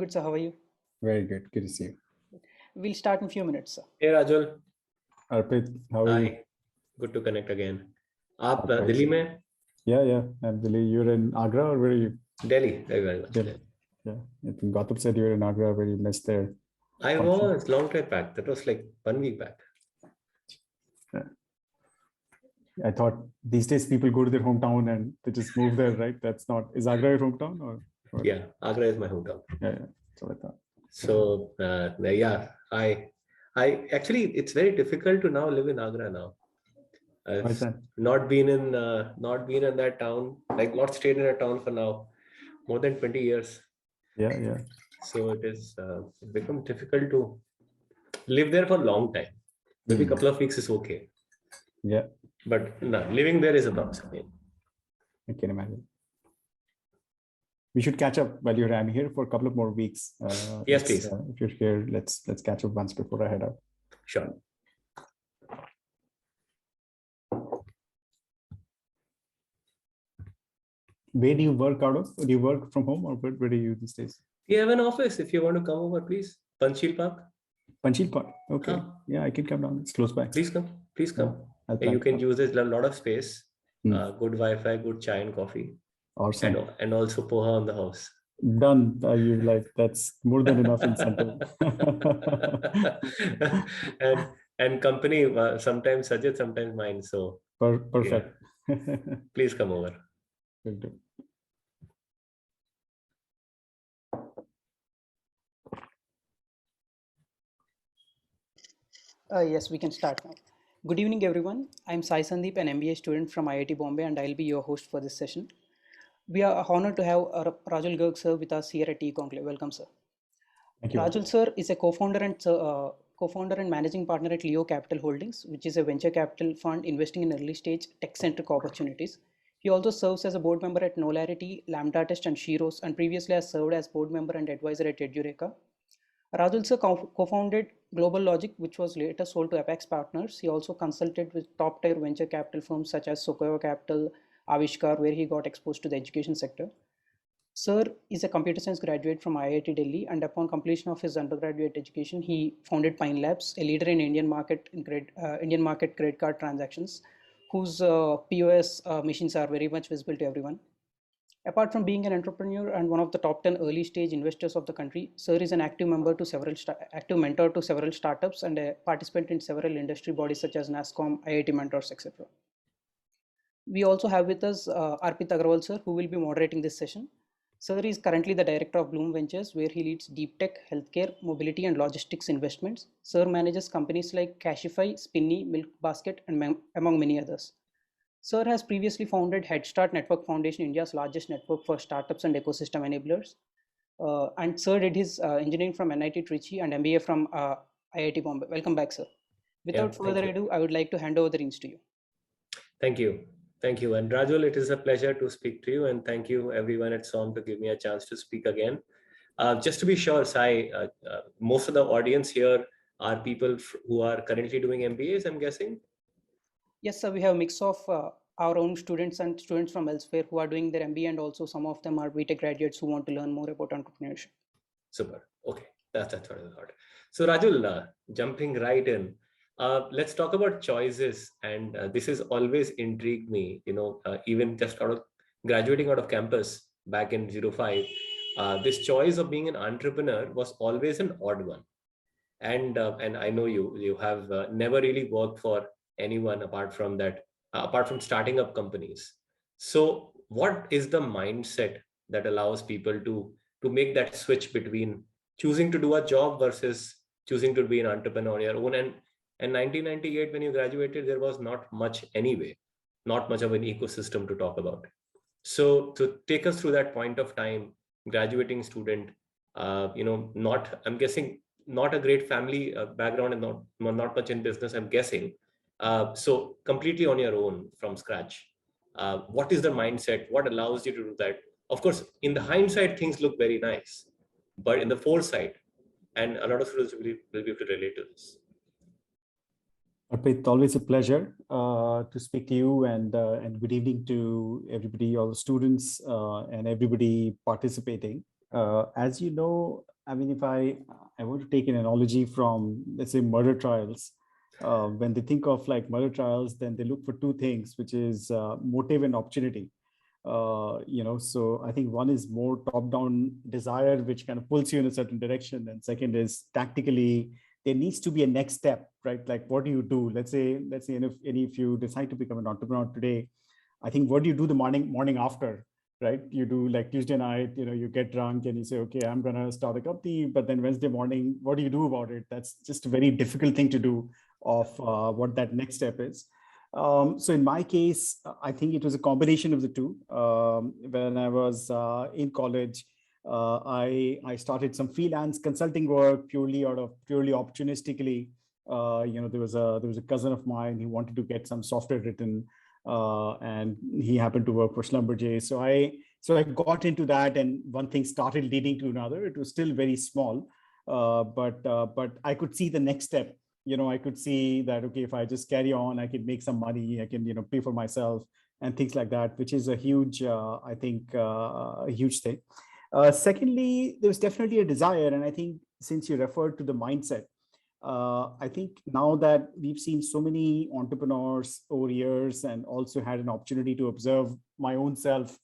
good, sir. How are you? Very good. Good to see you. We'll start in a few minutes, sir. Hey Rajul. Arpit, how are you? Hi. Good to connect again. आप Likewise. Delhi में? Yeah. I'm Delhi. You're in Agra or where are you? Delhi. Very much. Delhi. Yeah. I think Gautam said you were in Agra where you missed their I function. was long time back. That was like 1 week back. I thought these days people go to their hometown and they just move there, right? That's not, is Agra your hometown or? Yeah, Agra is my hometown. Yeah. That's what I thought. So yeah, I actually it's very difficult to now live in Agra now. Why is I've that? not been in that town, like not stayed in a town for now more than 20 years. Yeah. So it is become difficult to live there for a long time. Maybe a couple of weeks is okay. Yeah. But no, living there is a problem. I can imagine. We should catch up while I'm here for a couple of more weeks. Yes, please. If you're here, let's catch up once before I head out. Sure. Where do you work out of? Do you work from home or where do you these days? You have an office. If you want to come over, please. Panchil Park. Panchil Park. Okay. Yeah, I can come down. It's close by. Please come. Please come. Yeah, You can use this a lot of space. Hmm. Good Wi-Fi, good chai and coffee. Awesome. And also poha on the house. Done. You like that's more than enough incentive. and company sometimes Sajid, sometimes mine. So Perfect. Yeah. Please come over. Will do. Yes, we can start now. Good evening, everyone. I'm Sai Sandeep, an MBA student from IIT Bombay, and I'll be your host for this session. We are honored to have Rajul Garg sir with us here at eConclave. Welcome, sir. Thank you. Rajul sir is a co-founder and managing partner at Leo Capital Holdings, which is a venture capital fund investing in early stage tech-centric opportunities. He also serves as a board member at Knowlarity, Lambda Test, and Shiros, and previously has served as board member and advisor at Edureka. Rajul sir co-founded Global Logic, which was later sold to Apex Partners. He also consulted with top-tier venture capital firms such as Sequoia Capital, Avishkar, where he got exposed to the education sector. Sir is a computer science graduate from IIT Delhi, and upon completion of his undergraduate education, he founded Pine Labs, a leader in Indian market credit card transactions, whose POS machines are very much visible to everyone. Apart from being an entrepreneur and one of the top 10 early stage investors of the country, Sir is an active mentor to several startups and a participant in several industry bodies such as NASSCOM, IIT Mentors, etc. We also have with us Arpit Agrawal sir, who will be moderating this session. Sir is currently the director of Bloom Ventures, where he leads deep tech, healthcare, mobility, and logistics investments. Sir manages companies like Cashify, Spinny, Milk Basket, and among many others. Sir has previously founded Head Start Network Foundation, India's largest network for startups and ecosystem enablers. And Sir did his engineering from NIT Trichy and MBA from IIT Bombay. Welcome back, sir. Without further ado, I would like to hand over the reins to you. Thank you. Thank you. And Rajul, it is a pleasure to speak to you. And thank you everyone at SOM to give me a chance to speak again. Just to be sure, Sai, most of the audience here are people who are currently doing MBAs, I'm guessing? Yes, sir. We have a mix of our own students and students from elsewhere who are doing their MBA, and also some of them are BTech graduates who want to learn more about entrepreneurship. Super. Okay. That's what I thought. So Rajul, jumping right in, let's talk about choices. And this has always intrigued me, even just graduating out of campus back in 05, this choice of being an entrepreneur was always an odd one. And I know you have never really worked for anyone apart from that, apart from starting up companies. So what is the mindset that allows people to make that switch between choosing to do a job versus choosing to be an entrepreneur on your own? And in 1998, when you graduated, there was not much anyway, not much of an ecosystem to talk about. So to take us through that point of time, graduating student, I'm guessing not a great family background and not much in business, I'm guessing. So completely on your own from scratch. What is the mindset? What allows you to do that? Of course, in the hindsight, things look very nice, but in the foresight, and a lot of students will be able to relate to this. Arpit, always a pleasure to speak to you, and good evening to everybody, all the students and everybody participating. As you know, I mean, if I want to take an analogy from, let's say, murder trials, when they think of like murder trials, then they look for two things, which is motive and opportunity. So I think one is more top-down desire, which kind of pulls you in a certain direction, and second is tactically there needs to be a next step, right? Like, what do you do? Let's say, if you decide to become an entrepreneur today, I think what do you do the morning after, right? You do like Tuesday night, you get drunk and you say, okay, I'm gonna start a company. But then Wednesday morning, what do you do about it? That's just a very difficult thing to do of what that next step is. So in my case, I think it was a combination of the two. When I was in college, I started some freelance consulting work purely opportunistically. There was a cousin of mine. He wanted to get some software written, and he happened to work for Schlumberger. So I got into that, and one thing started leading to another. It was still very small, but I could see the next step. I could see that, okay, if I just carry on, I can make some money, I can, pay for myself and things like that, which is a huge, I think, a huge thing. Secondly, there's definitely a desire. And I think since you referred to the mindset, I think now that we've seen so many entrepreneurs over years and also had an opportunity to observe my own self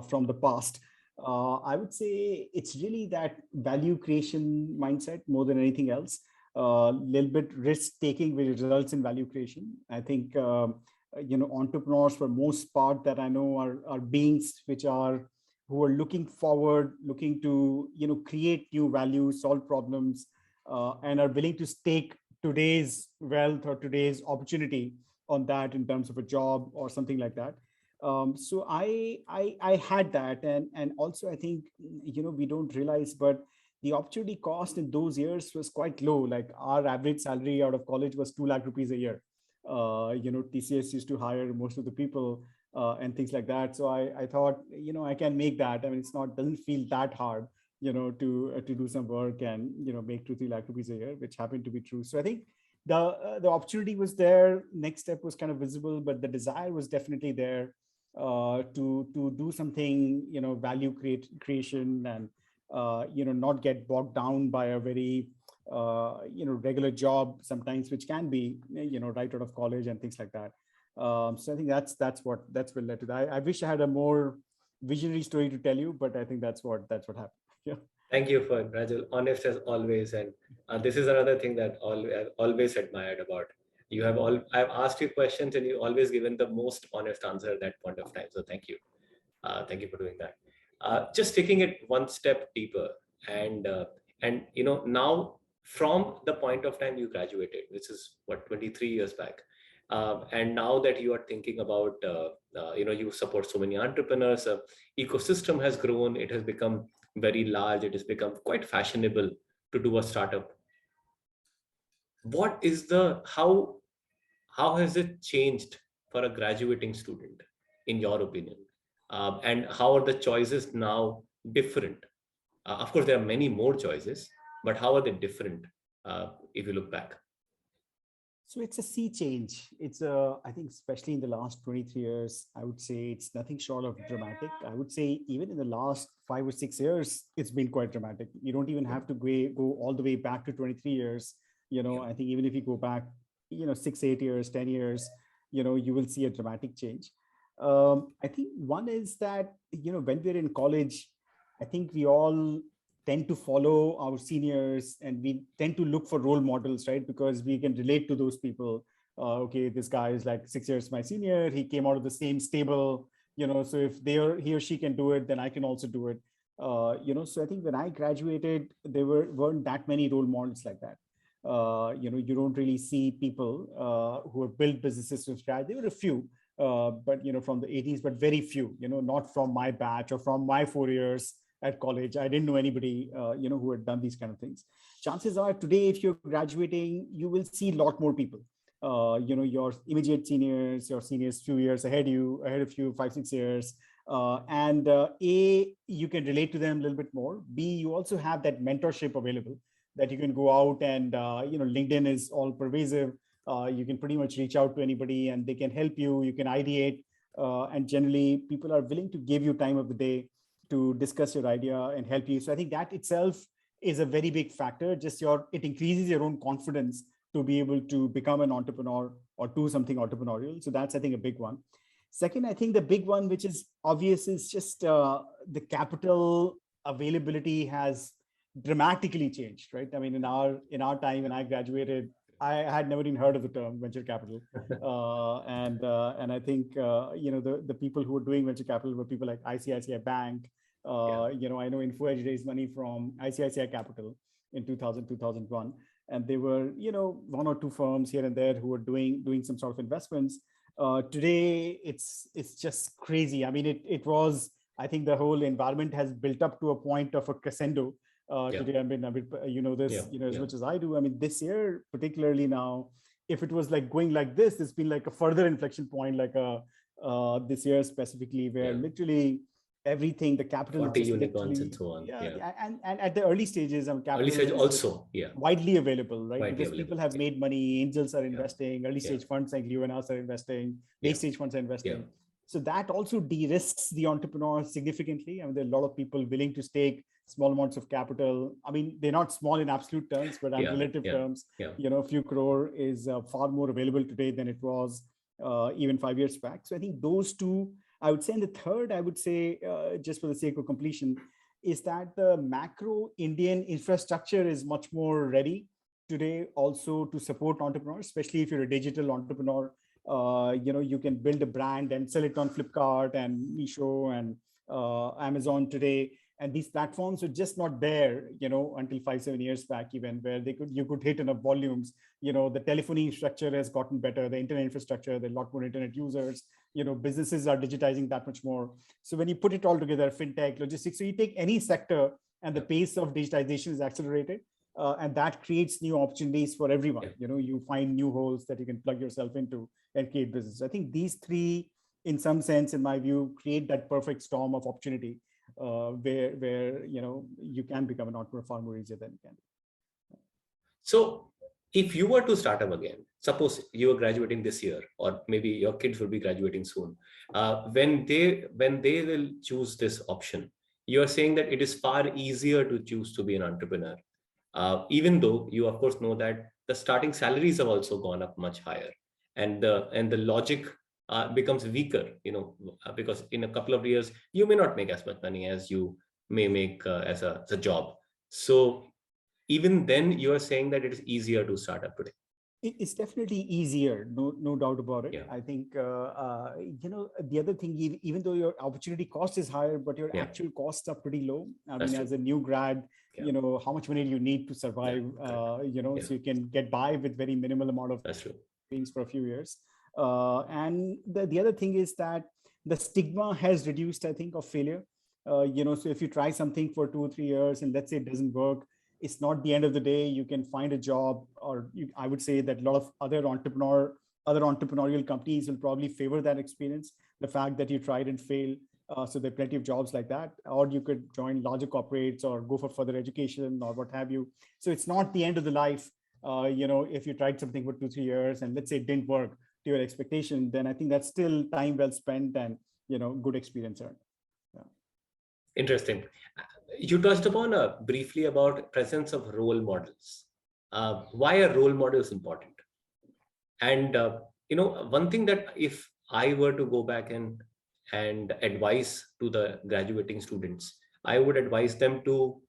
from the past, I would say it's really that value creation mindset more than anything else. A little bit risk taking which results in value creation. I think entrepreneurs for most part that I know are beings who are looking forward, looking to create new value, solve problems, and are willing to stake today's wealth or today's opportunity on that in terms of a job or something like that. So I had that, and also I think we don't realize, but the opportunity cost in those years was quite low. Like our average salary out of college was 2 lakh rupees a year. TCS used to hire most of the people and things like that. So I thought, I can make that. I mean, doesn't feel that hard, to do some work and, make 2-3 lakh rupees a year, which happened to be true. So I think the opportunity was there. Next step was kind of visible, but the desire was definitely there to do something, value creation and, not get bogged down by a very, regular job sometimes, which can be, right out of college and things like that. So I think that's what led to that. I wish I had a more visionary story to tell you, but I think that's what happened. Yeah. Thank you for Rajul, honest as always. And this is another thing that I've always admired about you. I've asked you questions and you've always given the most honest answer at that point of time. So thank you. Thank you for doing that. Just taking it one step deeper, and now from the point of time you graduated, which is what, 23 years back, and now that you are thinking about, you support so many entrepreneurs, ecosystem has grown, it has become very large, it has become quite fashionable to do a startup. What is how has it changed for a graduating student, in your opinion? And how are the choices now different? Of course, there are many more choices, but how are they different if you look back? So it's a sea change. I think, especially in the last 23 years, I would say it's nothing short of dramatic. I would say even in the last 5 or 6 years, it's been quite dramatic. You don't even have to go all the way back to 23 years. I think even if you go back, 6, 8 years, 10 years, you will see a dramatic change. I think one is that, when we're in college, I think we all tend to follow our seniors and we tend to look for role models, right? Because we can relate to those people. Okay, this guy is like 6 years my senior. He came out of the same stable, so if he or she can do it, then I can also do it. So I think when I graduated, there weren't that many role models like that. You don't really see people who have built businesses from scratch. There were a few, but from the 80s, but very few, not from my batch or from my 4 years at college. I didn't know anybody, who had done these kind of things. Chances are today, if you're graduating, you will see a lot more people. Your immediate seniors, your seniors few years ahead of you, 5-6 years. And A, you can relate to them a little bit more. B, you also have that mentorship available that you can go out and, LinkedIn is all pervasive. You can pretty much reach out to anybody and they can help you. You can ideate. And generally, people are willing to give you time of the day. to discuss your idea and help you. So I think that itself is a very big factor. Just it increases your own confidence to be able to become an entrepreneur or do something entrepreneurial. So that's, I think, a big one. Second, I think the big one, which is obvious, is just the capital availability has dramatically changed, right? I mean, in our time when I graduated, I had never even heard of the term venture capital, and I think the people who were doing venture capital were people like ICICI Bank. I know Info Edge raised money from ICICI Capital in 2000, 2001, and they were one or two firms here and there who were doing some sort of investments. Today, it's just crazy. I mean, it was. I think the whole environment has built up to a point of a crescendo. Today, I mean, this, as much as I do. I mean, this year, particularly now, if it was like going like this, it's been like a further inflection point, like this year specifically, where literally everything, the capital 40 unicorns and so on. And at the early stages, capital early stage also, widely available, right? Widely because available, people have made money, angels are investing, early stage funds like you and us are investing, late stage funds are investing. So that also de-risks the entrepreneur significantly. I mean, there are a lot of people willing to stake small amounts of capital. I mean, they're not small in absolute terms, but in relative terms, a few crore is far more available today than it was even 5 years back. So I think those two, I would say. And the third, I would say, just for the sake of completion, is that the macro Indian infrastructure is much more ready today also to support entrepreneurs, especially if you're a digital entrepreneur. You can build a brand and sell it on Flipkart and Meesho and Amazon today. And these platforms were just not there, until 5-7 years back, even, where you could hit enough volumes. The telephony infrastructure has gotten better, the internet infrastructure, there are a lot more internet users, businesses are digitizing that much more. So when you put it all together, fintech, logistics, so you take any sector and the pace of digitization is accelerated. And that creates new opportunities for everyone. You find new holes that you can plug yourself into and create business. I think these three, in some sense, in my view, create that perfect storm of opportunity where you can become an entrepreneur far more easier than you can. So if you were to start up again, suppose you are graduating this year, or maybe your kids will be graduating soon, when they will choose this option, you are saying that it is far easier to choose to be an entrepreneur. Even though you of course know that the starting salaries have also gone up much higher, and the logic becomes weaker, because in a couple of years you may not make as much money as you may make as a job. So even then you are saying that it is easier to start up today. It's definitely easier, no doubt about it. I think the other thing, even though your opportunity cost is higher, but your actual costs are pretty low. I mean, as a new grad, how much money do you need to survive? So you can get by with very minimal amount of things for a few years. And the other thing is that the stigma has reduced, I think, of failure. So if you try something for 2 or 3 years and let's say it doesn't work, it's not the end of the day. You can find a job, or I would say that a lot of other entrepreneurial companies will probably favor that experience, the fact that you tried and failed. So there are plenty of jobs like that, or you could join larger corporates or go for further education or what have you. So it's not the end of the life. If you tried something for 2-3 years and let's say it didn't work to your expectation, then I think that's still time well spent and good experience earned. Interesting. You touched upon briefly about presence of role models. Why are role models important? And one thing that if I were to go back and advise to the graduating students, I would advise them to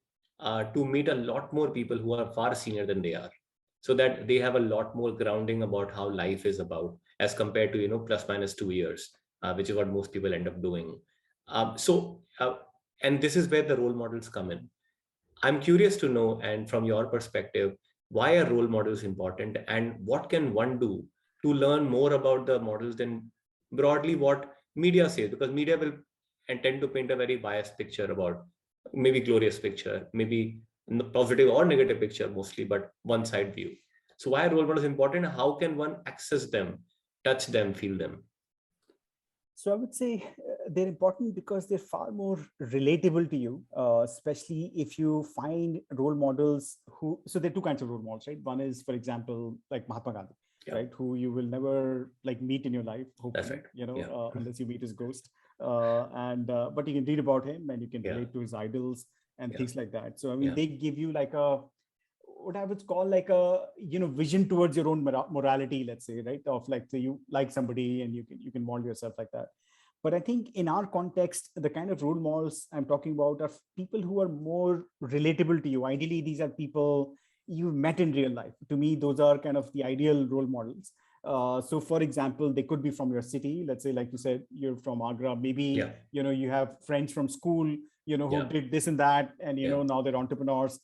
meet a lot more people who are far senior than they are, so that they have a lot more grounding about how life is about, as compared to plus minus 2 years, which is what most people end up doing. And this is where the role models come in. I'm curious to know, and from your perspective, why are role models important, and what can one do to learn more about the models than broadly what media says? Because media will tend to paint a very biased picture about, maybe glorious picture, maybe positive or negative picture mostly, but one side view. So why are role models important? How can one access them, touch them, feel them? So I would say they're important because they're far more relatable to you, especially if you find role models so there are two kinds of role models, right? One is, for example, like Mahatma Gandhi, right? Who you will never meet in your life, hopefully, unless you meet his ghost. But you can read about him and you can Yeah. relate to his idols and Yeah. things like that. So I mean, Yeah. they give you like what I would call like a vision towards your own morality, let's say, right? Of like, so you like somebody and you can mold yourself like that. But I think in our context, the kind of role models I'm talking about are people who are more relatable to you. Ideally, these are people you've met in real life. To me, those are kind of the ideal role models. So for example, they could be from your city. Let's say, like you said, you're from Agra. Maybe, Yeah. you have friends from school, who Yeah. did this and that. And, Yeah. now they're entrepreneurs.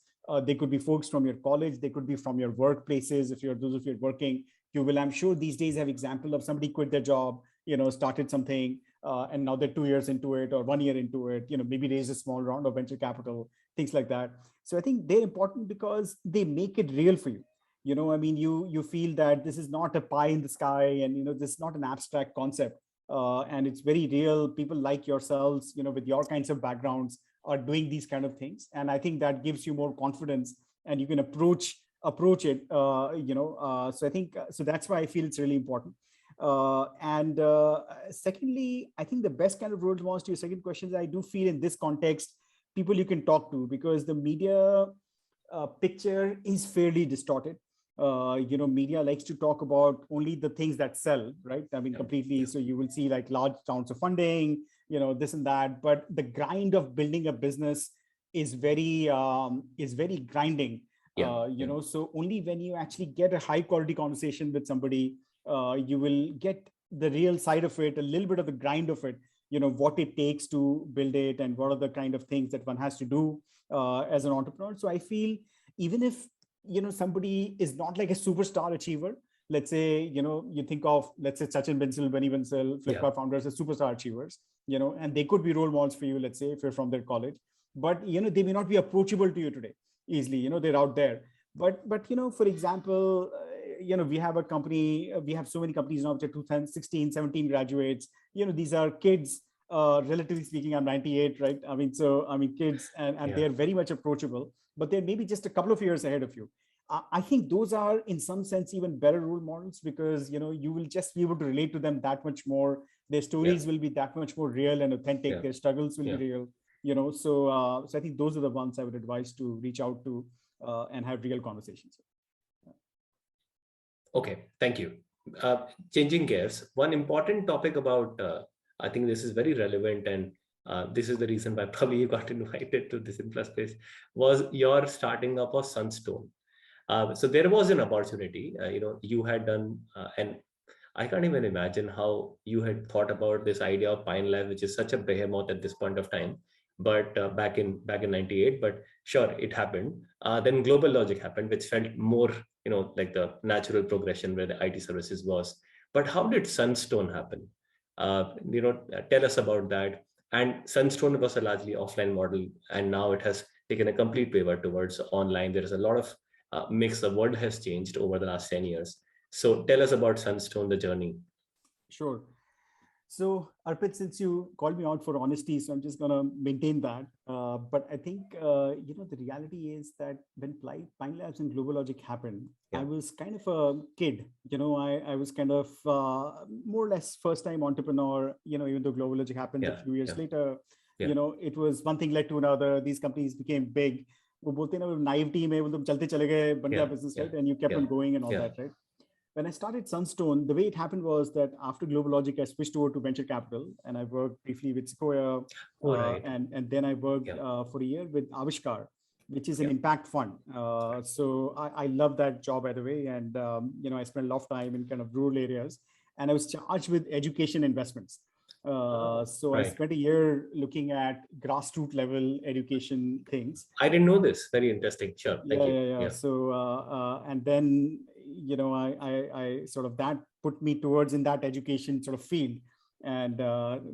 They could be folks from your college. They could be from your workplaces. If you're working, you will, I'm sure these days have example of somebody quit their job, started something, and now they're 2 years into it or 1 year into it, maybe raise a small round of venture capital, things like that. So I think they're important because they make it real for you. I mean, you feel that this is not a pie in the sky, and this is not an abstract concept, and it's very real. People like yourselves, with your kinds of backgrounds, are doing these kind of things, and I think that gives you more confidence, and you can approach it. So I think so that's why I feel it's really important. And secondly, I think the best kind of role models, to your second question, is I do feel in this context, people you can talk to, because the media picture is fairly distorted. Media likes to talk about only the things that sell, right? I mean, Yeah. completely. Yeah. So you will see like large rounds of funding, this and that, but the grind of building a business is very grinding. Yeah. Yeah. So only when you actually get a high quality conversation with somebody, you will get the real side of it, a little bit of the grind of it, what it takes to build it and what are the kind of things that one has to do as an entrepreneur. So I feel even if, somebody is not like a superstar achiever, let's say, you think of, let's say, Sachin Bansal, Benny Bansal, Flipkart Yeah. founders as superstar achievers, and they could be role models for you, let's say, if you're from their college, but, they may not be approachable to you today easily, they're out there. But, for example, we have a company, we have so many companies now, which are 2016, 17 graduates, these are kids, relatively speaking. I'm 98, right? I mean, kids, and Yeah. they're very much approachable, but they're maybe just a couple of years ahead of you. I think those are in some sense even better role models, because you will just be able to relate to them that much more. Their stories will be that much more real and authentic. Yeah. Their struggles will Yeah. be real. So I think those are the ones I would advise to reach out to and have real conversations. Okay, thank you. Changing gears, one important topic about, I think this is very relevant, and this is the reason why probably you got invited to this in first place, was your starting up of Sunstone. So there was an opportunity, you had done, and I can't even imagine how you had thought about this idea of Pine Lab, which is such a behemoth at this point of time. But back in '98, but sure, it happened. Then Global Logic happened, which felt more, like the natural progression where the IT services was. But how did Sunstone happen? Tell us about that. And Sunstone was a largely offline model, and now it has taken a complete pivot towards online. There is a lot of mix. The world has changed over the last 10 years. So tell us about Sunstone, the journey. Sure. So, Arpit, since you called me out for honesty, so I'm just going to maintain that. But I think, the reality is that when Pine Labs and Global Logic happened, Yeah. I was kind of a kid. I was kind of more or less first-time entrepreneur, even though Global Logic happened a few years later. Yeah. It was one thing led to another. These companies became big. वो बोलते हैं ना, naive team है, वो तुम चलते चले गए, बन गया business, right? And you kept on going and all that, right? When I started Sunstone, the way it happened was that after Global Logic, I switched over to venture capital, and I worked briefly with Sequoia, and then I worked for a year with Avishkar, which is an impact fund. So I love that job, by the way, and I spent a lot of time in kind of rural areas, and I was charged with education investments. So I spent a year looking at grassroots level education things. I didn't know this. Very interesting. Sure. Thank you. Yeah. So and then I sort of, that put me towards in that education sort of field. And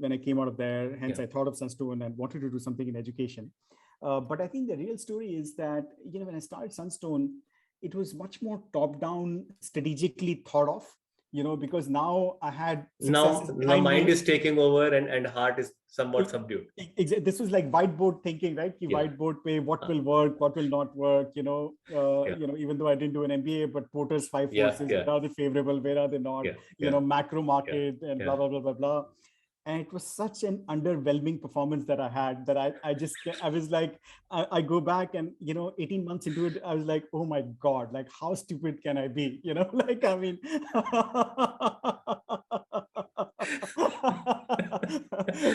when I came out of there, hence I thought of Sunstone and wanted to do something in education. But I think the real story is that when I started Sunstone, it was much more top down, strategically thought of. Because now I had now mind is taking over and heart is somewhat subdued. This was like whiteboard thinking, right? Whiteboard pay, what will work, what will not work, even though I didn't do an MBA, but Porter's 5 forces, where are they favorable, where are they not, macro market and blah, blah, blah, blah, blah. And it was such an underwhelming performance that I had that I just, I was like, I go back and, 18 months into it, I was like, oh my God, like how stupid can I be? Like, I mean,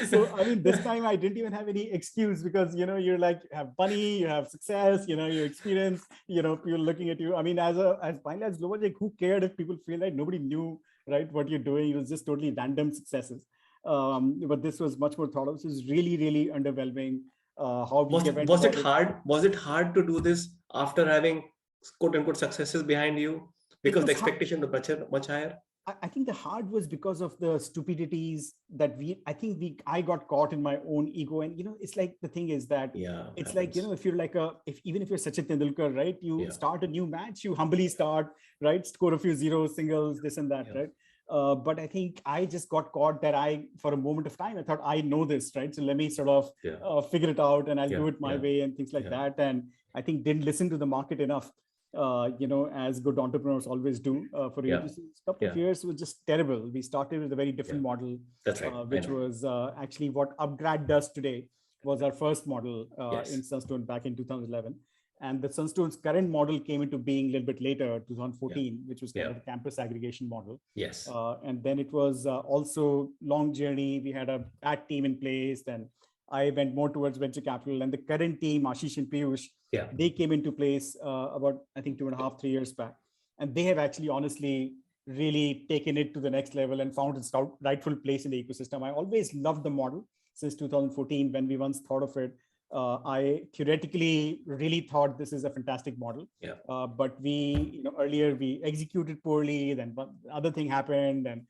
so, I mean, this time I didn't even have any excuse because, you're like, you have money, you have success, your experience, people looking at you. I mean, as finally as Global, like, who cared if people feel like nobody knew, right, what you're doing? It was just totally random successes. But this was much more thought of. This is really, really underwhelming. How we went Was it about it. hard? Was it hard to do this after having quote unquote successes behind you? Because the Was hard. expectation was much higher. I think the hard was because of the stupidities that I got caught in my own ego. And, it's like, the thing is that it's like, if you're like even if you're Sachin Tendulkar, right, you start a new match, you humbly start, right, score a few zeros, singles, this and that, right? But I think I just got caught that for a moment of time, I thought I know this, right? So let me sort of figure it out and I'll do it my way and things like that. And I think didn't listen to the market enough. As good entrepreneurs always do. For a couple of years was just terrible. We started with a very different model, that's right, which was actually what Upgrad does today. Was our first model in Sunstone back in 2011. And the Sunstone's current model came into being a little bit later, 2014, which was kind of a campus aggregation model. Yes. And then it was also long journey. We had a bad team in place, and I went more towards venture capital. And the current team, Ashish and Piyush, they came into place about, I think, 2.5, 3 years back. And they have actually, honestly, really taken it to the next level and found its rightful place in the ecosystem. I always loved the model since 2014 when we once thought of it. I theoretically really thought this is a fantastic model. But we, earlier we executed poorly, then other thing happened, and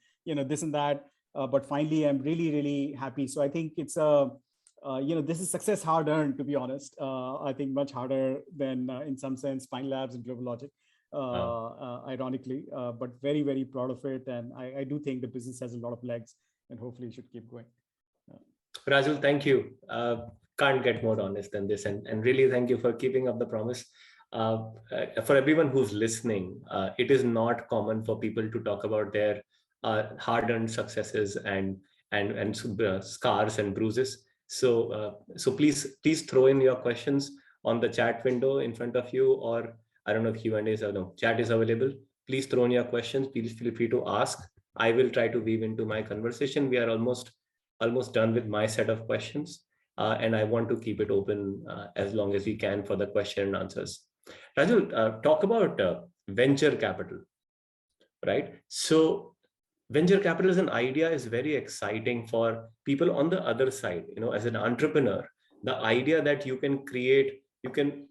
this and that. But finally, I'm really, really happy. So I think it's this is success hard earned, to be honest. I think much harder than, in some sense, Pine Labs and Global Logic, ironically. But very, very proud of it, and I do think the business has a lot of legs, and hopefully it should keep going. Rajul, thank you. Can't get more honest than this, and really thank you for keeping up the promise. For everyone who's listening, it is not common for people to talk about their hard-earned successes and scars and bruises. So please throw in your questions on the chat window in front of you, or I don't know if Q&A is, no, chat is available. Please throw in your questions. Please feel free to ask. I will try to weave into my conversation. We are almost done with my set of questions. And I want to keep it open as long as we can for the question and answers. Rajul, talk about venture capital, right? So venture capital as an idea is very exciting for people on the other side. As an entrepreneur, the idea that you can create,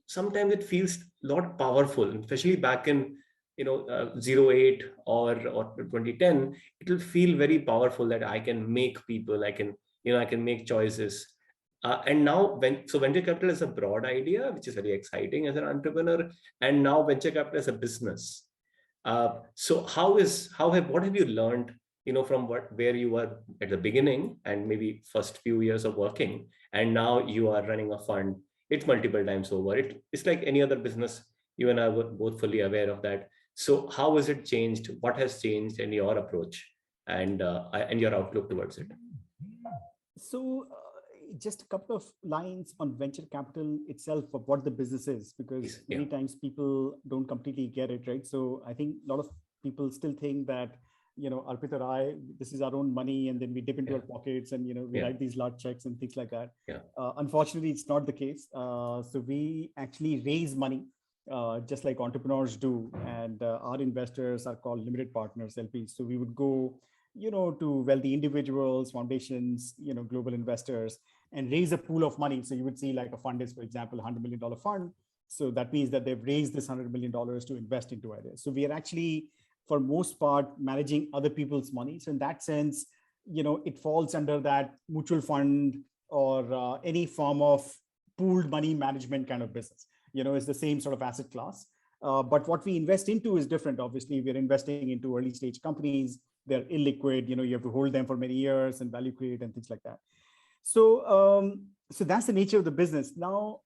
sometimes it feels a lot powerful, especially back in 08 or 2010, it will feel very powerful that I can make people, I can make choices. And now, venture capital is a broad idea, which is very exciting as an entrepreneur. And now venture capital is a business. So what have you learned, from where you were at the beginning and maybe first few years of working, and now you are running a fund. It's multiple times over. It's like any other business. You and I were both fully aware of that. So how has it changed? What has changed in your approach and your outlook towards it? So just a couple of lines on venture capital itself, of what the business is, because many times people don't completely get it, right? So I think a lot of people still think that, Arpit or I, this is our own money, and then we dip into our pockets and, we write these large checks and things like that. Unfortunately, it's not the case. So we actually raise money, just like entrepreneurs do. And our investors are called limited partners, LPs. So we would go, to wealthy individuals, foundations, global investors, and raise a pool of money. So you would see like a fund is, for example, $100 million fund. So that means that they've raised this $100 million to invest into ideas. So we are actually, for most part, managing other people's money. So in that sense, it falls under that mutual fund or any form of pooled money management kind of business. It's the same sort of asset class. But what we invest into is different. Obviously, we're investing into early stage companies. They're illiquid, you have to hold them for many years and value create and things like that. So, so that's the nature of the business. Now,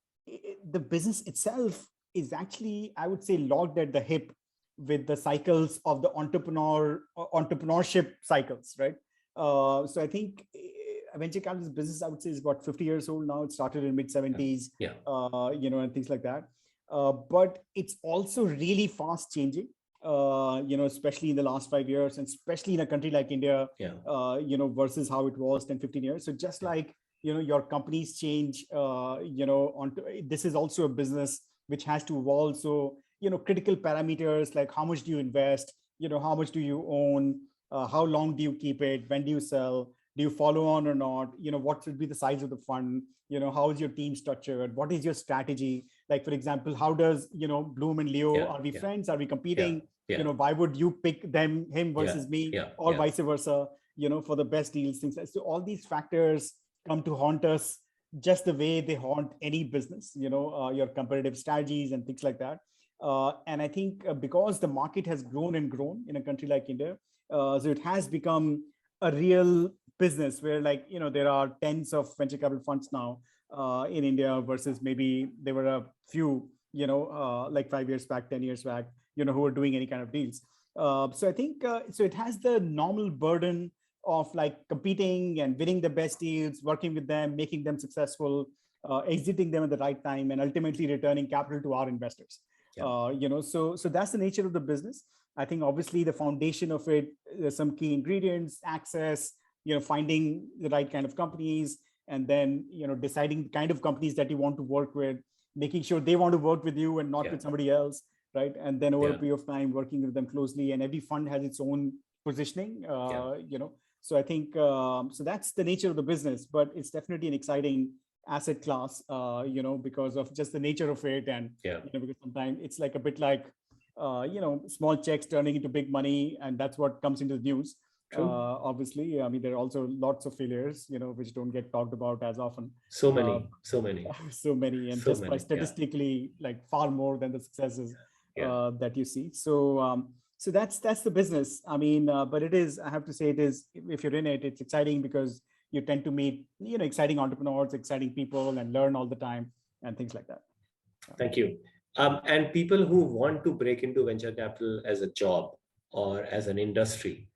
the business itself is actually, I would say, logged at the hip with the cycles of the entrepreneurship cycles, right? So I think venture capital business, I would say, is about 50 years old now. It started in mid 70s, Yeah. and things like that. But it's also really fast changing, especially in the last 5 years, and especially in a country like India, Yeah. versus how it was 10, 15 years. So just like, your companies change, this is also a business which has to evolve. So, critical parameters like how much do you invest, how much do you own, how long do you keep it, when do you sell, do you follow on or not, what should be the size of the fund, how is your team structured, what is your strategy, like for example, how does Bloom and Leo, are we friends, are we competing, why would you pick him versus me, or vice versa, for the best deals, things like. So all these factors come to haunt us just the way they haunt any business, your competitive strategies and things like that. And I think because the market has grown and grown in a country like India, so it has become a real business where, like, there are tens of venture capital funds now in India versus maybe there were a few, like 5 years back, 10 years back, who were doing any kind of deals. So I think, so it has the normal burden of like competing and winning the best deals, working with them, making them successful, exiting them at the right time, and ultimately returning capital to our investors. So that's the nature of the business. I think obviously the foundation of it, there's some key ingredients, access, finding the right kind of companies, and then, deciding the kind of companies that you want to work with, making sure they want to work with you and not with somebody else, right? And then over a period of time, working with them closely, and every fund has its own positioning, So I think, so that's the nature of the business, but it's definitely an exciting asset class, because of just the nature of it. And, because sometimes it's like a bit like, small checks turning into big money, and that's what comes into the news. Obviously, I mean, there are also lots of failures, which don't get talked about as often. So many, and just by statistically, like far more than the successes that you see. So that's the business. I mean, but it is, I have to say, it is, if you're in it, it's exciting because you tend to meet, exciting entrepreneurs, exciting people, and learn all the time and things like that. Thank you. And people who want to break into venture capital as a job or as an industry,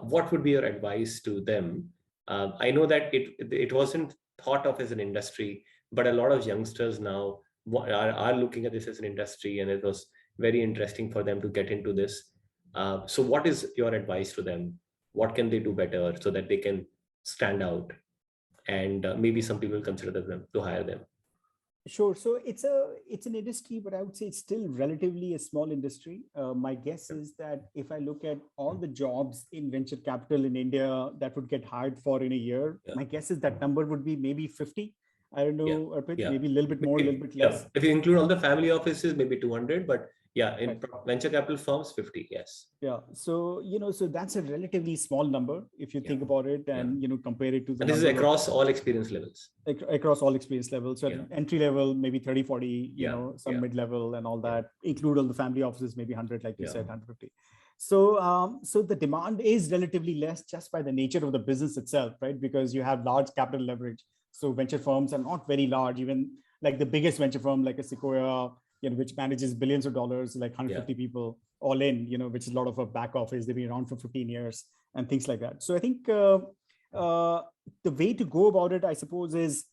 what would be your advice to them? I know that it wasn't thought of as an industry, but a lot of youngsters now are looking at this as an industry, and it was very interesting for them to get into this. So what is your advice to them? What can they do better so that they can stand out, and maybe some people consider them to hire them? Sure. So it's an industry, but I would say it's still relatively a small industry. My guess is that if I look at all the jobs in venture capital in India that would get hired for in a year, my guess is that number would be maybe 50. I don't know, Arpit, maybe a little bit more, a little bit less. If you include all the family offices, maybe 200, but in venture capital firms, 50, yes. Yeah. So, so that's a relatively small number if you think about it, and, compare it to the. And this is across all experience levels. Across all experience levels. So entry level, maybe 30, 40, some mid-level and all that, include all the family offices, maybe 100, like you said, 150. So, so the demand is relatively less just by the nature of the business itself, right? Because you have large capital leverage. So venture firms are not very large, even like the biggest venture firm, like a Sequoia, which manages billions of dollars, like 150 people all in, which is a lot of a back office. They've been around for 15 years and things like that. So I think the way to go about it, I suppose, is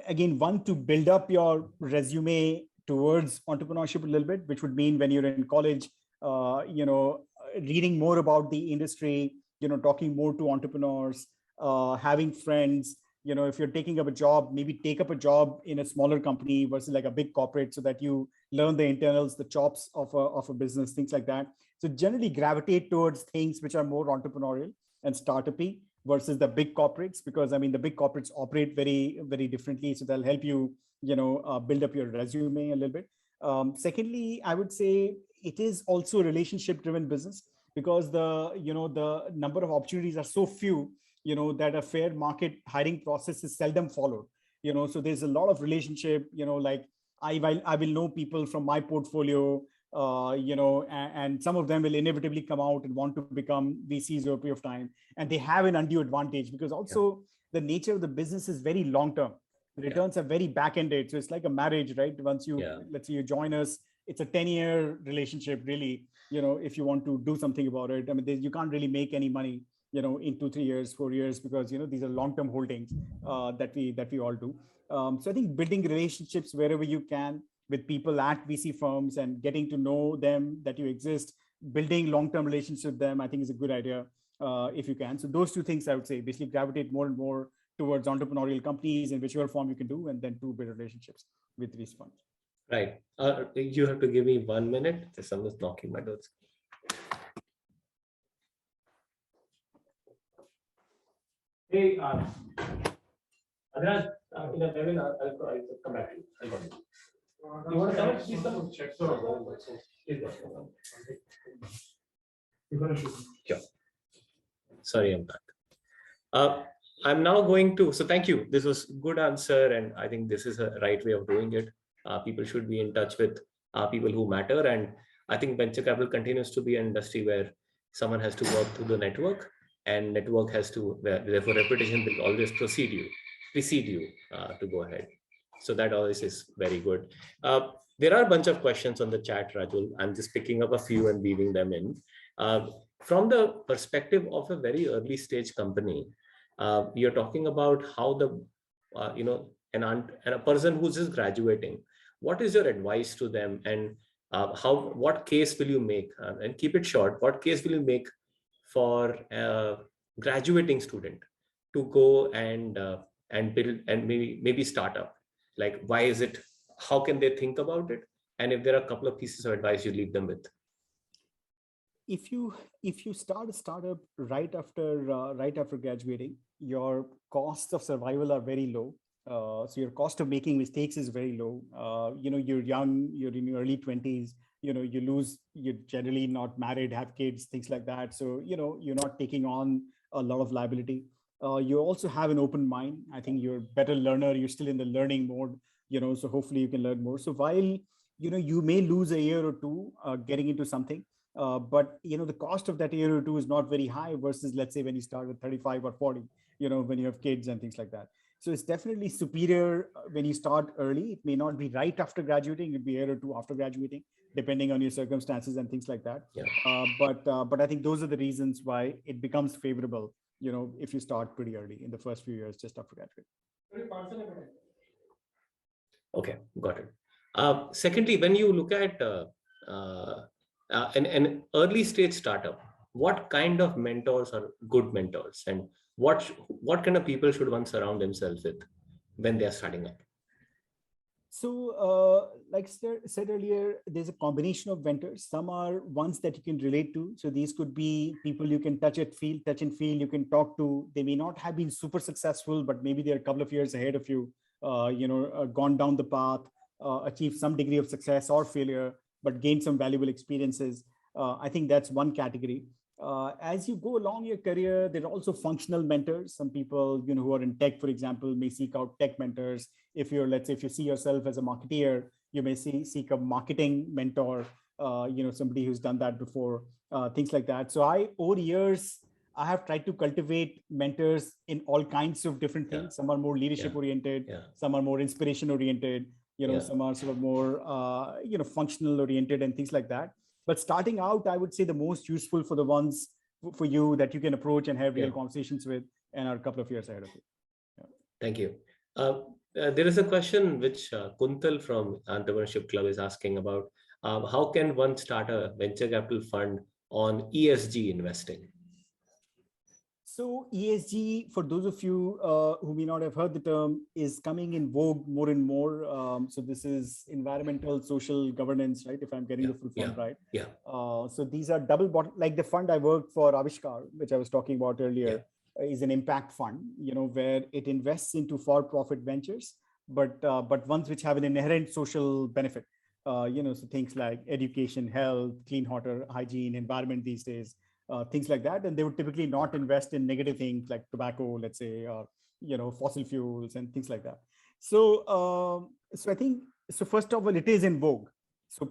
again, one, to build up your resume towards entrepreneurship a little bit, which would mean when you're in college, reading more about the industry, talking more to entrepreneurs, having friends. If you're taking up a job, maybe take up a job in a smaller company versus like a big corporate, so that you learn the internals, the chops of a business, things like that. So generally gravitate towards things which are more entrepreneurial and startup-y versus the big corporates, because I mean, the big corporates operate very, very differently. So they'll help you, build up your resume a little bit. Secondly, I would say it is also a relationship-driven business, because the number of opportunities are so few, that a fair market hiring process is seldom followed. So there's a lot of relationship, like I will know people from my portfolio, and some of them will inevitably come out and want to become VCs over a period of time. And they have an undue advantage because also the nature of the business is very long-term. The returns are very back-ended. So it's like a marriage, right? Once you, let's say you join us, it's a 10-year relationship, really, if you want to do something about it. I mean, you can't really make any money in 2-3 years, 4 years, because these are long-term holdings that we all do. So I think building relationships wherever you can with people at VC firms and getting to know them, that you exist, building long-term relationships with them, I think is a good idea if you can. So those two things I would say, basically gravitate more and more towards entrepreneurial companies in whichever form you can do, and then to build relationships with these funds. Right. You have to give me 1 minute. Someone's knocking my door. Hey, Adnan, in a level, I'll come back to you. I'll call you. You want to come? Please come. Check. Sure. Sorry, I'm back. I'm now going to, so thank you. This was good answer. And I think this is a right way of doing it. People should be in touch with people who matter. And I think venture capital continues to be an industry where someone has to work through the network, and network has to, therefore reputation will always precede you to go ahead. So that always is very good. There are a bunch of questions on the chat, Rajul. I'm just picking up a few and weaving them in. From the perspective of a very early stage company, you're talking about how the, and a person who's just graduating, what is your advice to them, and what case will you make, and keep it short, what case will you make for a graduating student to go and build and maybe start up? Like, why is it, how can they think about it? And if there are a couple of pieces of advice you leave them with. If you start a startup right after graduating, your costs of survival are very low. So your cost of making mistakes is very low. You're young, you're in your early 20s, you're generally not married, have kids, things like that. So, you're not taking on a lot of liability. You also have an open mind. I think you're a better learner. You're still in the learning mode, so hopefully you can learn more. So while, you may lose a year or two getting into something, but the cost of that year or two is not very high versus, let's say, when you start at 35 or 40, when you have kids and things like that. So it's definitely superior when you start early. It may not be right after graduating, it'd be a year or two after graduating, depending on your circumstances and things like that. Yeah. But I think those are the reasons why it becomes favorable, if you start pretty early in the first few years just after graduating. Okay, got it. Secondly, when you look at an early stage startup, what kind of mentors are good mentors, and what kind of people should one surround themselves with when they are starting up? So like said earlier, there's a combination of mentors. Some are ones that you can relate to. So these could be people you can touch and feel, you can talk to. They may not have been super successful, but maybe they're a couple of years ahead of you, gone down the path, achieved some degree of success or failure, but gained some valuable experiences. I think that's one category. As you go along your career, there are also functional mentors. Some people, who are in tech, for example, may seek out tech mentors. If you see yourself as a marketeer, you may seek a marketing mentor, somebody who's done that before, things like that. So over years, I have tried to cultivate mentors in all kinds of different things. Some are more leadership oriented, some are more inspiration oriented, some are sort of more, functional oriented and things like that. But starting out, I would say the most useful for the ones for you that you can approach and have real conversations with and are a couple of years ahead of you. Yeah. Thank you. There is a question which Kuntal from Entrepreneurship Club is asking about. How can one start a venture capital fund on ESG investing? So ESG, for those of you who may not have heard the term, is coming in vogue more and more. So this is environmental, social governance, right? If I'm getting the full form right. Yeah. So these are double bottom, like the fund I worked for, Avishkar, which I was talking about earlier, is an impact fund, where it invests into for-profit ventures, but ones which have an inherent social benefit. So things like education, health, clean water, hygiene, environment these days. Things like that, and they would typically not invest in negative things like tobacco, let's say, or fossil fuels and things like that. So, I think first of all, it is in vogue. So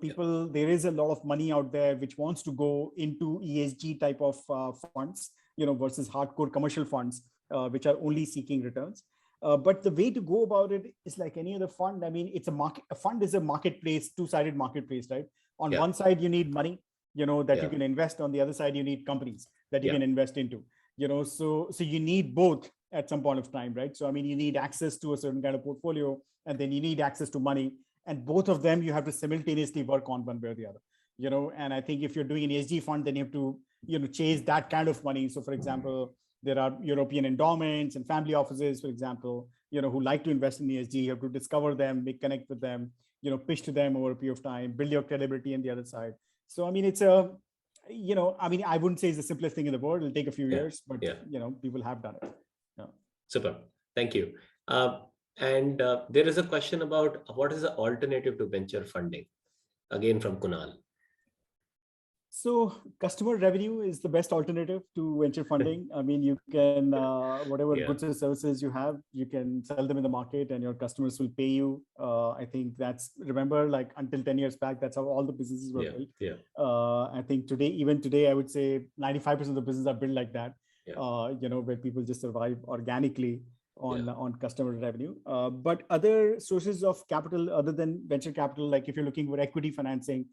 there is a lot of money out there which wants to go into ESG type of funds, versus hardcore commercial funds, which are only seeking returns. But the way to go about it is like any other fund. I mean, a fund is a marketplace, two-sided marketplace, right? On one side, you need money, that you can invest. On the other side, you need companies that you can invest into. so you need both at some point of time, right? So I mean, you need access to a certain kind of portfolio, and then you need access to money, and both of them you have to simultaneously work on one way or the other. And I think if you're doing an ESG fund, then you have to chase that kind of money. So for example, there are European endowments and family offices, for example, who like to invest in ESG. You have to discover them, make connect with them, pitch to them over a period of time, build your credibility on the other side. So I mean, it's a I mean, I wouldn't say it's the simplest thing in the world. It'll take a few years, but people have done it. Yeah. Super. Thank you. And there is a question about what is the alternative to venture funding? Again, from Kunal. So customer revenue is the best alternative to venture funding. I mean, you can, whatever goods and services you have, you can sell them in the market and your customers will pay you. I think remember, like until 10 years back, that's how all the businesses were built. I think even today, I would say 95% of the businesses are built like that, where people just survive organically on customer revenue. But other sources of capital other than venture capital, like if you're looking for equity financing,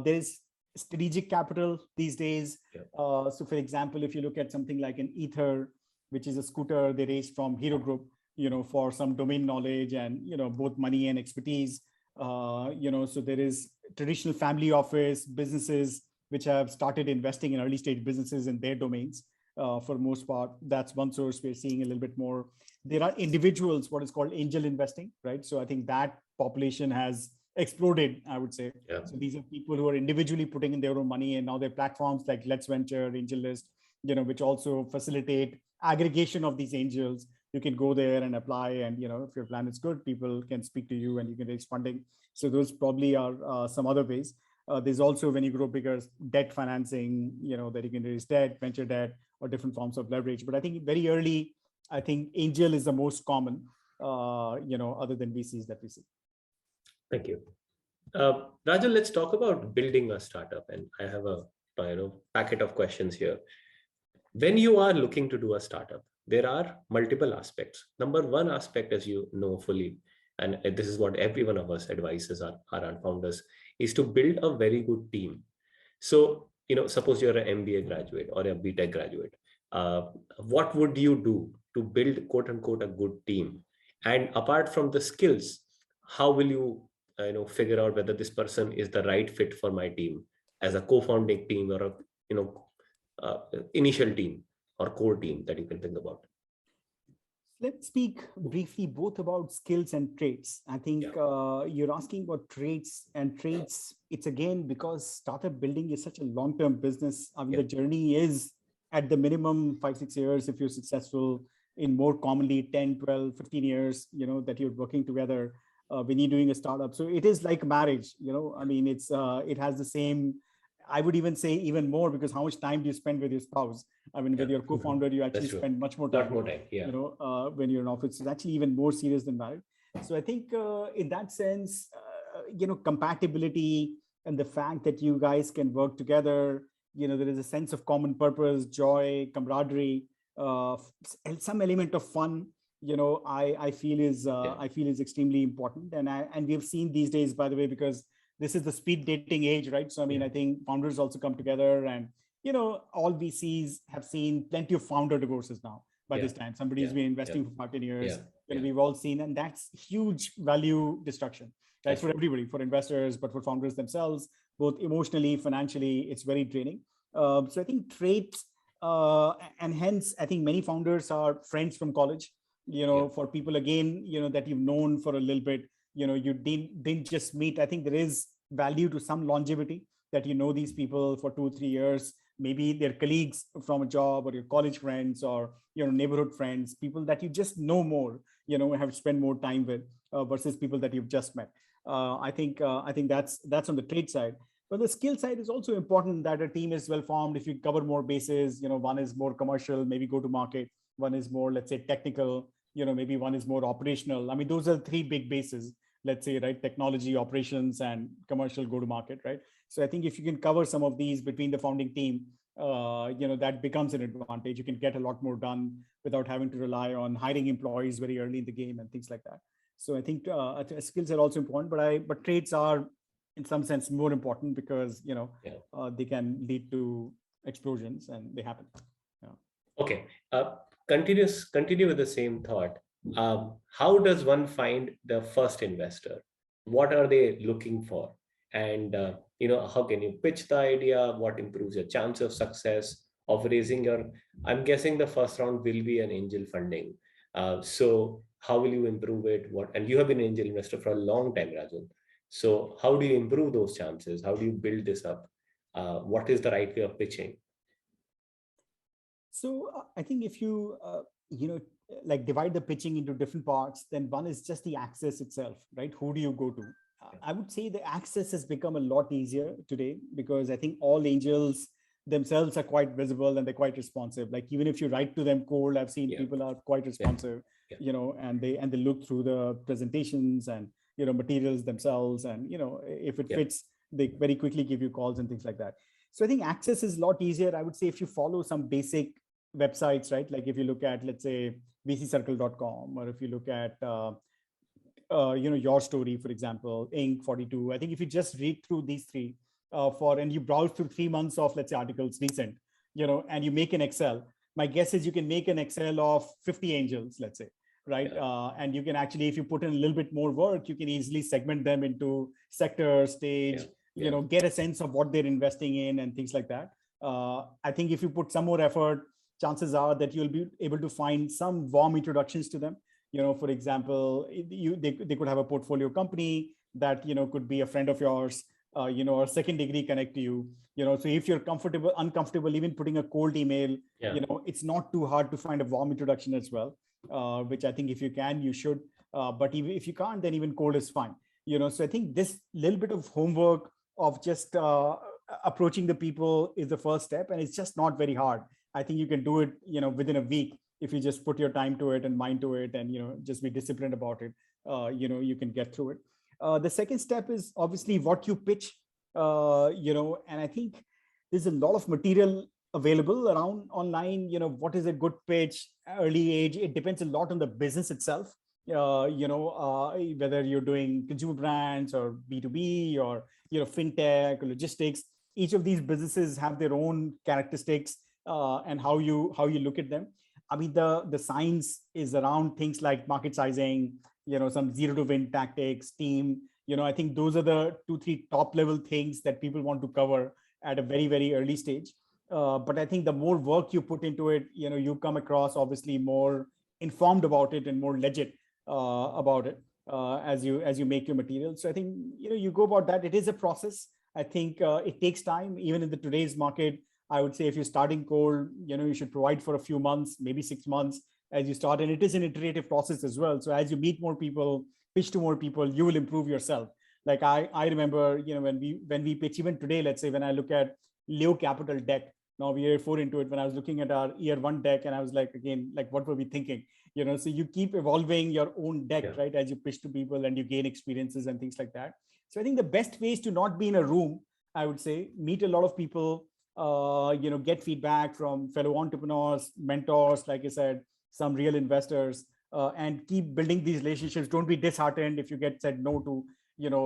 there's strategic capital these days. So for example, if you look at something like an Ether, which is a scooter they raised from Hero Group, for some domain knowledge and, both money and expertise. So there is traditional family office businesses which have started investing in early stage businesses in their domains. For the most part, that's one source we're seeing a little bit more. There are individuals, what is called angel investing, right? So I think that population has exploded, I would say. So these are people who are individually putting in their own money, and now there are platforms like Let's Venture, AngelList, which also facilitate aggregation of these angels. You can go there and apply, and if your plan is good, people can speak to you and you can raise funding. So those probably are some other ways. There's also, when you grow bigger, debt financing, that you can raise debt, venture debt, or different forms of leverage. But I think very early, I think angel is the most common, other than VCs that we see. Thank you. Raju, let's talk about building a startup. And I have a packet of questions here. When you are looking to do a startup, there are multiple aspects. Number one aspect, as you know fully, and this is what every one of us advises our founders, is to build a very good team. So, suppose you're an MBA graduate or a BTech graduate, what would you do to build, quote unquote, a good team? And apart from the skills, how will you figure out whether this person is the right fit for my team as a co-founding team or a initial team or core team that you can think about? Let's speak briefly both about skills and traits. I think you're asking about traits, and traits, it's again because startup building is such a long-term business. I mean, the journey is at the minimum 5-6 years if you're successful, in more commonly 10, 12, 15 years, that you're working together when you're doing a startup. So it is like marriage, I mean, it has the same, I would even say even more, because how much time do you spend with your spouse? I mean, with your co-founder, you actually spend much more time. When you're in office, it's actually even more serious than marriage. So I think in that sense, compatibility and the fact that you guys can work together, there is a sense of common purpose, joy, camaraderie, and some element of fun, I feel is extremely important. And we've seen these days, by the way, because this is the speed dating age, right? So I mean, I think founders also come together, and all VCs have seen plenty of founder divorces now by this time. Somebody's been investing for 5-10 years. We've all seen, and that's huge value destruction, right? For everybody, for investors, but for founders themselves, both emotionally, financially, it's very draining. So I think traits, and hence I think many founders are friends from college. For people again, that you've known for a little bit, you didn't just meet. I think there is value to some longevity, that these people for 2-3 years, maybe they're colleagues from a job, or your college friends, or neighborhood friends, people that you just know more, have spent more time with, versus people that you've just met. I think that's on the trade side. But the skill side is also important, that a team is well formed. If you cover more bases, one is more commercial, maybe go to market. One is more, let's say, technical, maybe one is more operational. I mean, those are 3 big bases, let's say, right? Technology, operations, and commercial go to market, right? So I think if you can cover some of these between the founding team, that becomes an advantage. You can get a lot more done without having to rely on hiring employees very early in the game and things like that. So I think skills are also important, but traits are in some sense more important, because they can lead to explosions, and they happen. Okay. Continue with the same thought. How does one find the first investor? What are they looking for? And how can you pitch the idea? What improves your chance of success of raising your? I'm guessing the first round will be an angel funding. So how will you improve it? What? And you have been an angel investor for a long time, Rajul. So how do you improve those chances? How do you build this up? What is the right way of pitching? So I think if you like divide the pitching into different parts, then one is just the access itself, right? Who do you go to? I would say the access has become a lot easier today because I think all angels themselves are quite visible and they're quite responsive. Like even if you write to them cold, I've seen Yeah. people are quite responsive, Yeah. and they look through the presentations and materials themselves, and if it Yeah. fits, they very quickly give you calls and things like that. So I think access is a lot easier. I would say if you follow some basic websites, right? Like if you look at, let's say, vccircle.com, or if you look at, Your Story, for example, Inc. 42. I think if you just read through these three and you browse through 3 months of, let's say, articles recent, and you make an Excel, my guess is you can make an Excel of 50 angels, let's say, right? Yeah. And you can actually, if you put in a little bit more work, you can easily segment them into sector, stage, get a sense of what they're investing in and things like that. I think if you put some more effort, chances are that you'll be able to find some warm introductions to them. For example, they could have a portfolio company that could be a friend of yours, or second degree connect to you. So if you're uncomfortable even putting a cold email, it's not too hard to find a warm introduction as well, which I think if you can, you should. But even if you can't, then even cold is fine. So I think this little bit of homework of just approaching the people is the first step, and it's just not very hard. I think you can do it, within a week if you just put your time to it and mind to it, and just be disciplined about it. You can get through it. The second step is obviously what you pitch. And I think there's a lot of material available around online. What is a good pitch? Early age, it depends a lot on the business itself. Whether you're doing consumer brands or B2B or fintech or logistics, each of these businesses have their own characteristics and how you look at them. I mean, the science is around things like market sizing, some zero to win tactics, team. I think those are the 2-3 top level things that people want to cover at a very, very early stage. But I think the more work you put into it, you come across obviously more informed about it and more legit about it as you make your material. So I think you go about that. It is a process. I think it takes time, even in the today's market. I would say if you're starting cold, you should provide for a few months, maybe 6 months as you start. And it is an iterative process as well. So as you meet more people, pitch to more people, you will improve yourself. Like I remember, when we pitch, even today, let's say when I look at Leo Capital deck, now we are 4 into it. When I was looking at our year 1 deck, and I was like, again, like, what were we thinking? So you keep evolving your own deck, right? As you pitch to people and you gain experiences and things like that. So I think the best way is to not be in a room, I would say, meet a lot of people, get feedback from fellow entrepreneurs, mentors, like I said, some real investors, and keep building these relationships. Don't be disheartened if you get said no to,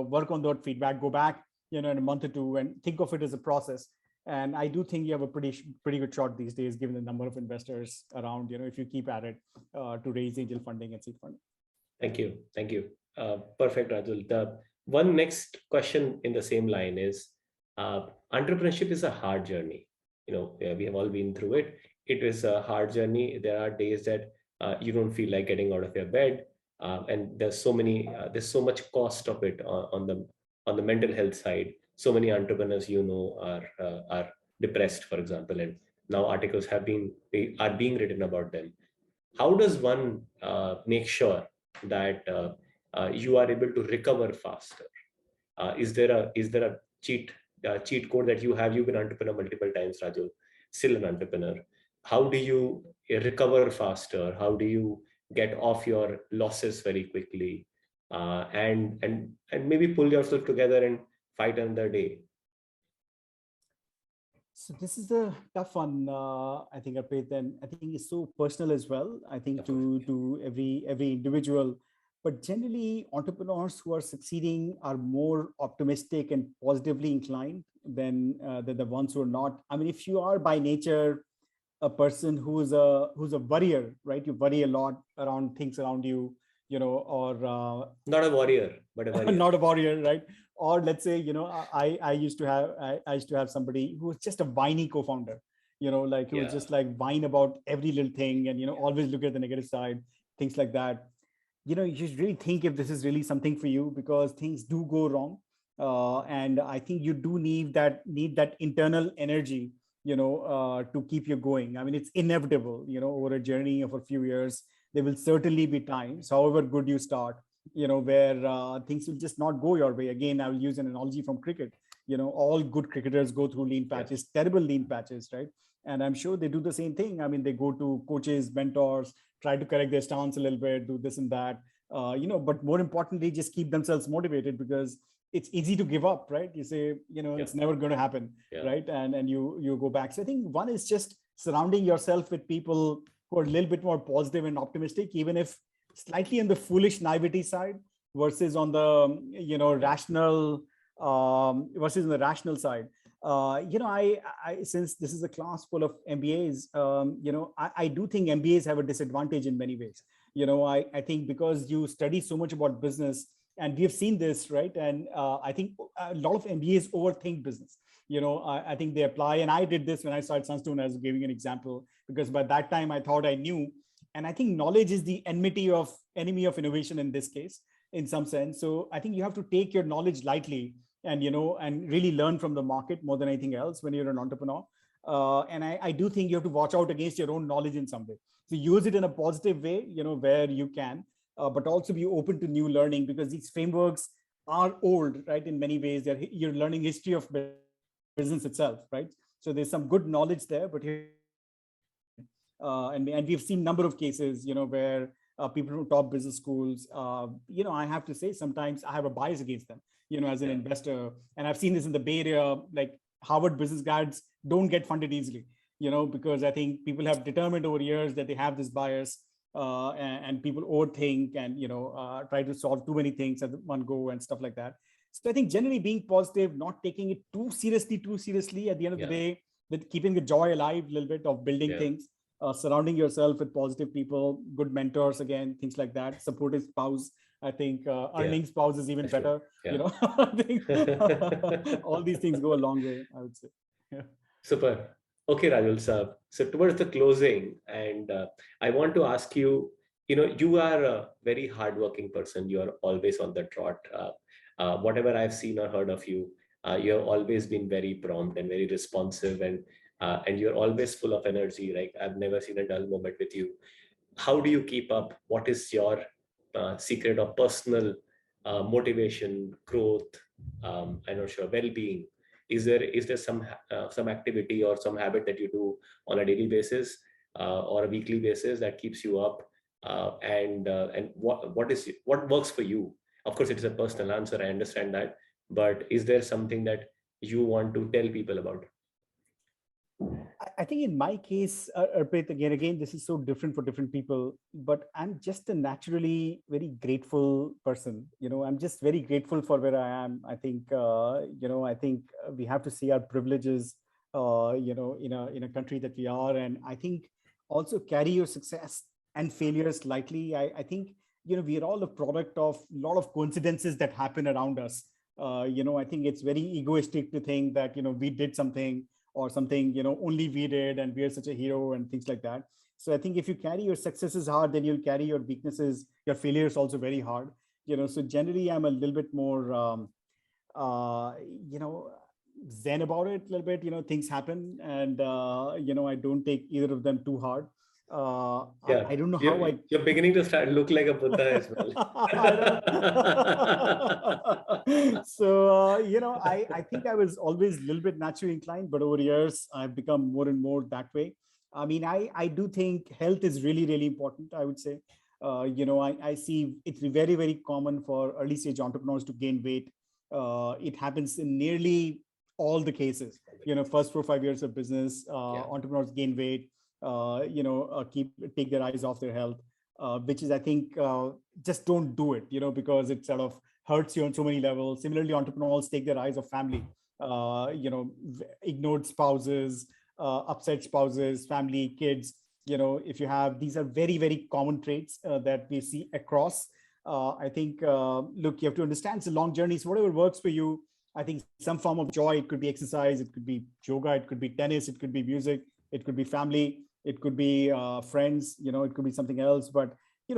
work on that feedback, go back, in a month or two and think of it as a process. And I do think you have a pretty good shot these days, given the number of investors around, if you keep at it to raise angel funding and seed funding. Thank you. Thank you. Perfect, Rajul. The one next question in the same line is, entrepreneurship is a hard journey. We have all been through it. It is a hard journey. There are days that you don't feel like getting out of your bed, and there's so much cost of it on the mental health side. So many entrepreneurs, are depressed, for example, and now articles are being written about them. How does one make sure that you are able to recover faster? Is there a cheat code that you have? You've been entrepreneur multiple times, Raju, still an entrepreneur. How do you recover faster? How do you get off your losses very quickly, and maybe pull yourself together and fight another day? So this is a tough one. I think, Arpit, and I think it's so personal as well. I think to every individual, but generally entrepreneurs who are succeeding are more optimistic and positively inclined than the ones who are not. I mean, if you are by nature a person who's a worrier, right? You worry a lot around things around you, or Not a warrior, but a warrior. not a warrior, right? Or let's say, I used to have I used to have somebody who was just a whiny co-founder, like who was Yeah. just like whine about every little thing and always look at the negative side, things like that. You should really think if this is really something for you, because things do go wrong. And I think you do need that internal energy, to keep you going. I mean, it's inevitable, over a journey of a few years, there will certainly be times, however good you start, where things will just not go your way. Again, I will use an analogy from cricket. All good cricketers go through lean patches, terrible lean patches, right? And I'm sure they do the same thing. I mean, they go to coaches, mentors, try to correct their stance a little bit, do this and that, but more importantly, just keep themselves motivated, because it's easy to give up, right? You say, it's never going to happen, right? And you go back. So I think one is just surrounding yourself with people who are a little bit more positive and optimistic, even if slightly on the foolish naivety side, versus on the rational versus on the rational side. I since this is a class full of MBAs, I do think MBAs have a disadvantage in many ways. I think because you study so much about business, and we have seen this, right? And I think a lot of MBAs overthink business. I think they apply, and I did this when I started Sunstone, as giving an example, because by that time I thought I knew. And I think knowledge is the enemy of innovation in this case, in some sense. So I think you have to take your knowledge lightly, and really learn from the market more than anything else when you're an entrepreneur. And I do think you have to watch out against your own knowledge in some way. So use it in a positive way, where you can, but also be open to new learning, because these frameworks are old, right? In many ways, you're learning history of business itself, right? So there's some good knowledge there, but and we've seen number of cases, where people from top business schools, I have to say sometimes I have a bias against them, as an investor. And I've seen this in the Bay Area, like Harvard business grads don't get funded easily, because I think people have determined over years that they have this bias, and people overthink and, try to solve too many things at one go and stuff like that. So I think generally being positive, not taking it too seriously at the end of the day, with keeping the joy alive a little bit of building things, surrounding yourself with positive people, good mentors, again, things like that, supportive spouse. I think earning spouse is even better. I think all these things go a long way, I would say. Yeah. Super. Okay, Rajul sir. So towards the closing, and I want to ask you, you are a very hardworking person. You are always on the trot. Whatever I've seen or heard of you, you have always been very prompt and very responsive, and you're always full of energy. Like, I've never seen a dull moment with you. How do you keep up? What is your secret of personal motivation, growth, I'm not sure, well-being? Is there some activity or some habit that you do on a daily basis or a weekly basis that keeps you up? And what works for you? Of course, it's a personal answer, I understand that, but is there something that you want to tell people about? I think in my case, Arpit, again, this is so different for different people, but I'm just a naturally very grateful person. I'm just very grateful for where I am. I think, I think we have to see our privileges, in a country that we are. And I think also carry your success and failures lightly. I think, we are all a product of a lot of coincidences that happen around us. I think it's very egoistic to think that, we did something, or something, only we did, and we're such a hero and things like that. So I think if you carry your successes hard, then you'll carry your weaknesses, your failures also very hard. So generally I'm a little bit more, zen about it a little bit. Things happen, and, I don't take either of them too hard. I don't know how you're beginning to look like a Buddha as well. So, I think I was always a little bit naturally inclined, but over years I've become more and more that way. I mean, I do think health is really, really important, I would say. I see it's very, very common for early stage entrepreneurs to gain weight. It happens in nearly all the cases. First 4 or 5 years of business, entrepreneurs gain weight, take their eyes off their health, which is, I think, just don't do it, because it sort of hurts you on so many levels. Similarly, entrepreneurs take their eyes off family, ignored spouses, upset spouses, family, kids. If you have, these are very, very common traits that we see across. I think, look, you have to understand it's a long journey. So whatever works for you, I think some form of joy, it could be exercise, it could be yoga, it could be tennis, it could be music, it could be family, it could be friends, it could be something else. But,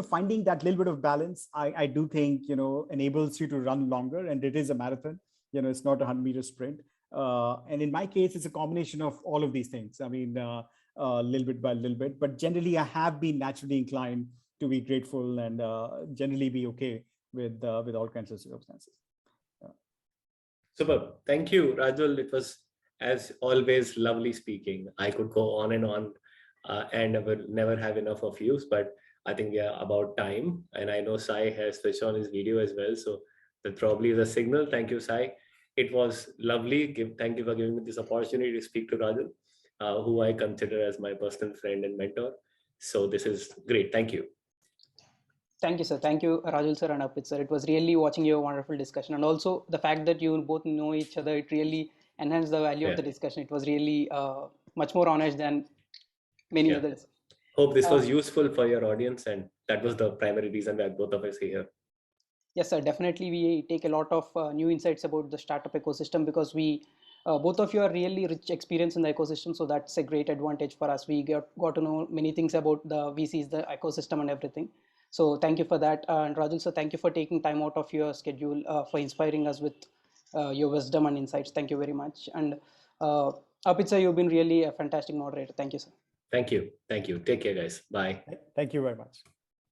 finding that little bit of balance, I do think, enables you to run longer. And it is a marathon, it's not a 100-meter sprint. And in my case, it's a combination of all of these things. I mean, little bit by little bit, but generally I have been naturally inclined to be grateful and generally be okay with all kinds of circumstances. Superb. Thank you, Rajul. It was, as always, lovely speaking. I could go on and I will never have enough of you, but I think we are about time. And I know Sai has switched on his video as well. So that probably is a signal. Thank you, Sai. It was lovely. Thank you for giving me this opportunity to speak to Rajul, who I consider as my personal friend and mentor. So this is great. Thank you. Thank you, sir. Thank you, Rajul sir and Arpit sir. It was really watching your wonderful discussion. And also the fact that you both know each other, it really enhanced the value of the discussion. It was really much more honest than many others. Hope this was useful for your audience. And that was the primary reason why both of us are here. Yes, sir. Definitely, we take a lot of new insights about the startup ecosystem because we, both of you are really rich experience in the ecosystem. So that's a great advantage for us. We got to know many things about the VCs, the ecosystem and everything. So thank you for that. And Rajul sir, thank you for taking time out of your schedule for inspiring us with your wisdom and insights. Thank you very much. And Arpit sir, you've been really a fantastic moderator. Thank you, sir. Thank you. Thank you. Take care, guys. Bye. Thank you very much.